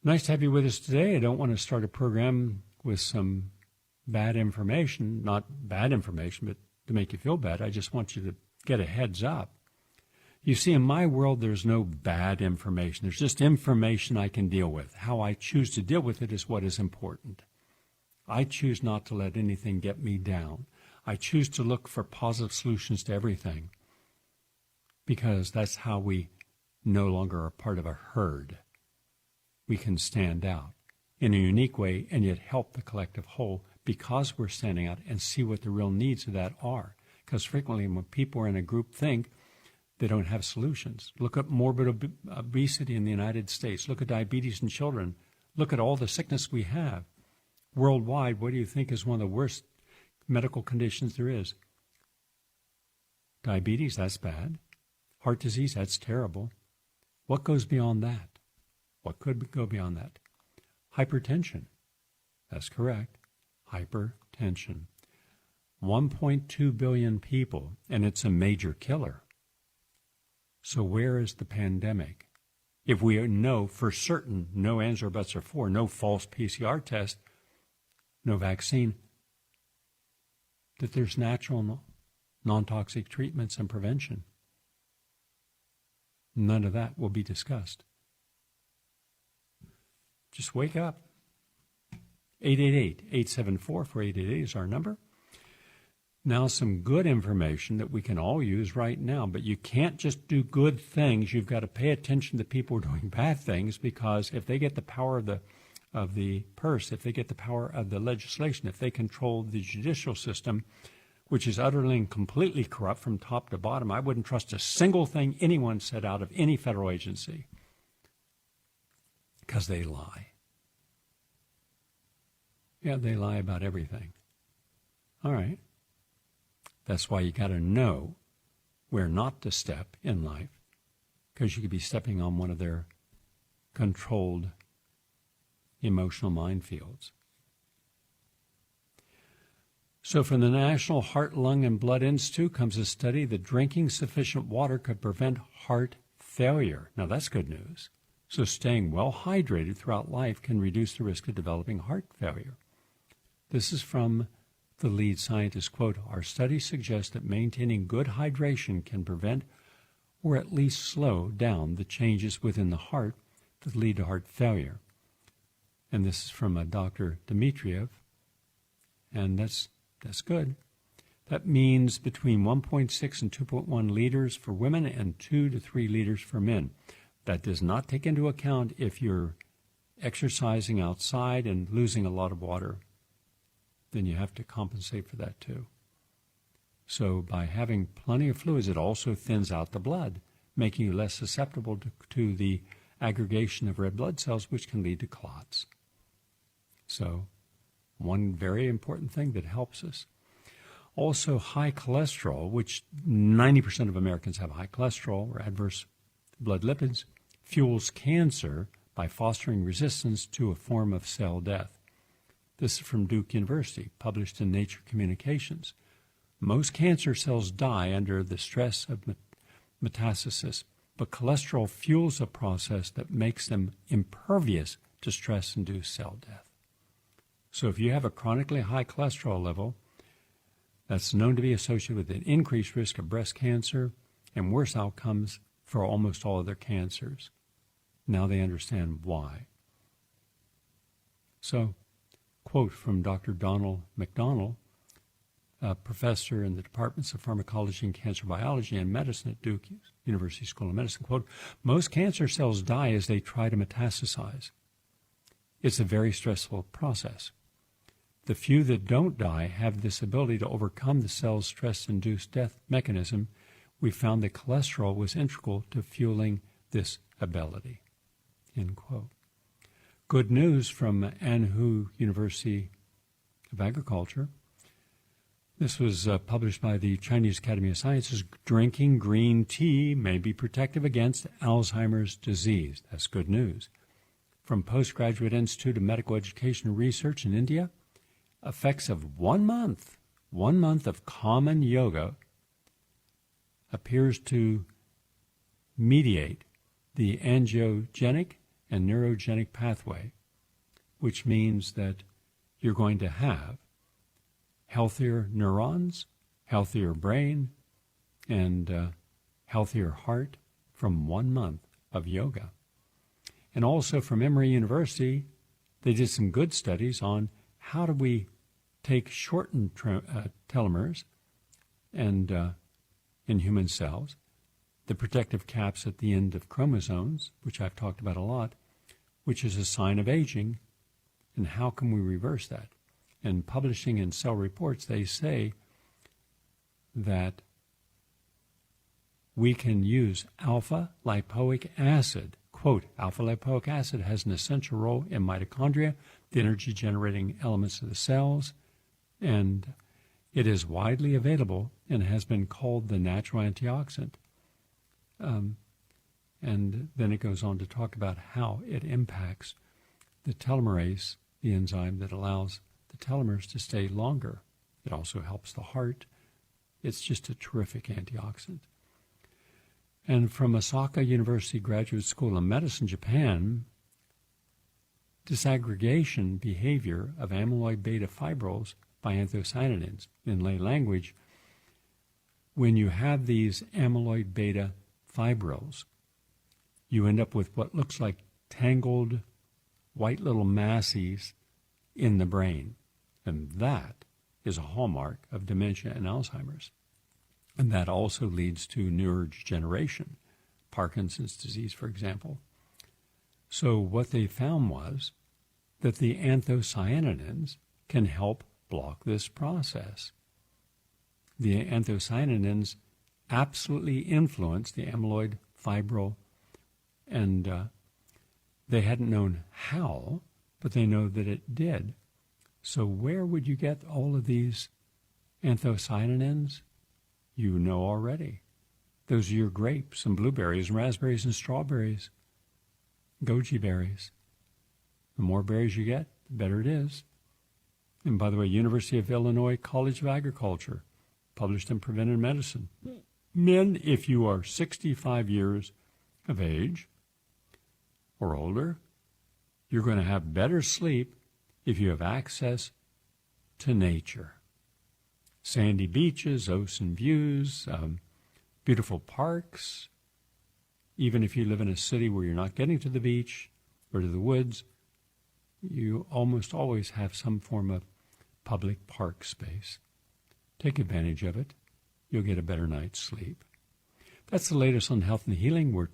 Nice to have you with us today. I don't want to start a program with some bad information, not bad information, but to make you feel bad. I just want you to get a heads up. You see, in my world, there's no bad information. There's just information I can deal with. How I choose to deal with it is what is important. I choose not to let anything get me down. I choose to look for positive solutions to everything because that's how we no longer are part of a herd. We can stand out in a unique way and yet help the collective whole because we're standing out and see what the real needs of that are. Because frequently when people are in a group think, they don't have solutions. Look at morbid obesity in the United States. Look at diabetes in children. Look at all the sickness we have. Worldwide, what do you think is one of the worst medical conditions there is? Diabetes, that's bad. Heart disease, that's terrible. What goes beyond that? What could go beyond that? Hypertension. That's correct. Hypertension. 1.2 billion people, and it's a major killer. So where is the pandemic? If we know for certain, no ands or buts or for, no false PCR test, no vaccine, that there's natural, non-toxic treatments and prevention. None of that will be discussed. Just wake up. 888-874-4888 is our number. Now some good information that we can all use right now, but you can't just do good things. You've got to pay attention to people who are doing bad things, because if they get the power of the purse, if they get the power of the legislation, if they control the judicial system, which is utterly and completely corrupt from top to bottom, I wouldn't trust a single thing anyone said out of any federal agency, because they lie. Yeah, they lie about everything. All right. That's why you got to know where not to step in life, because you could be stepping on one of their controlled emotional minefields. So from the National Heart, Lung, and Blood Institute comes a study that drinking sufficient water could prevent heart failure. Now that's good news. So staying well hydrated throughout life can reduce the risk of developing heart failure. This is from the lead scientist, quote, "Our study suggests that maintaining good hydration can prevent or at least slow down the changes within the heart that lead to heart failure." And this is from Dr. Dmitrieva, and that's good. That means between 1.6 and 2.1 liters for women and 2 to 3 liters for men. That does not take into account if you're exercising outside and losing a lot of water. Then you have to compensate for that too. So by having plenty of fluids, it also thins out the blood, making you less susceptible to the aggregation of red blood cells, which can lead to clots. So one very important thing that helps us. Also, high cholesterol, which 90% of Americans have high cholesterol or adverse blood lipids, fuels cancer by fostering resistance to a form of cell death. This is from Duke University, published in Nature Communications. Most cancer cells die under the stress of metastasis, but cholesterol fuels a process that makes them impervious to stress-induced cell death. So if you have a chronically high cholesterol level, that's known to be associated with an increased risk of breast cancer and worse outcomes for almost all other cancers. Now they understand why. So, quote from Dr. Donald McDonald, a professor in the departments of pharmacology and cancer biology and medicine at Duke University School of Medicine, quote, "Most cancer cells die as they try to metastasize. It's a very stressful process. The few that don't die have this ability to overcome the cell's stress-induced death mechanism. We found that cholesterol was integral to fueling this ability." End quote. Good news from Anhui University of Agriculture. This was published by the Chinese Academy of Sciences. Drinking green tea may be protective against Alzheimer's disease. That's good news. From Postgraduate Institute of Medical Education and Research in India, effects of 1 month of common yoga appears to mediate the angiogenic and neurogenic pathway, which means that you're going to have healthier neurons, healthier brain, and healthier heart from 1 month of yoga. And also from Emory University, they did some good studies on how do we take shortened telomeres and in human cells, the protective caps at the end of chromosomes, which I've talked about a lot, which is a sign of aging, and how can we reverse that? And publishing in Cell Reports, they say that we can use alpha-lipoic acid. Quote, alpha-lipoic acid has an essential role in mitochondria, the energy-generating elements of the cells, and it is widely available and has been called the natural antioxidant. And then it goes on to talk about how it impacts the telomerase, the enzyme that allows the telomeres to stay longer. It also helps the heart. It's just a terrific antioxidant. And from Osaka University Graduate School of Medicine, Japan, disaggregation behavior of amyloid beta fibrils by anthocyanidins. In lay language, when you have these amyloid beta fibrils, you end up with what looks like tangled white little masses in the brain. And that is a hallmark of dementia and Alzheimer's. And that also leads to neurodegeneration, Parkinson's disease, for example. So what they found was that the anthocyanidins can help block this process. The anthocyanidins absolutely influence the amyloid fibril, and they hadn't known how, but they know that it did. So where would you get all of these anthocyanidins? You know already. Those are your grapes and blueberries and raspberries and strawberries, goji berries. The more berries you get, the better it is. And by the way, University of Illinois College of Agriculture, published in Preventive Medicine. Men, if you are 65 years of age or older, you're going to have better sleep if you have access to nature. Sandy beaches, ocean views, beautiful parks. Even if you live in a city where you're not getting to the beach or to the woods, you almost always have some form of public park space. Take advantage of it. You'll get a better night's sleep. That's the latest on health and healing. We're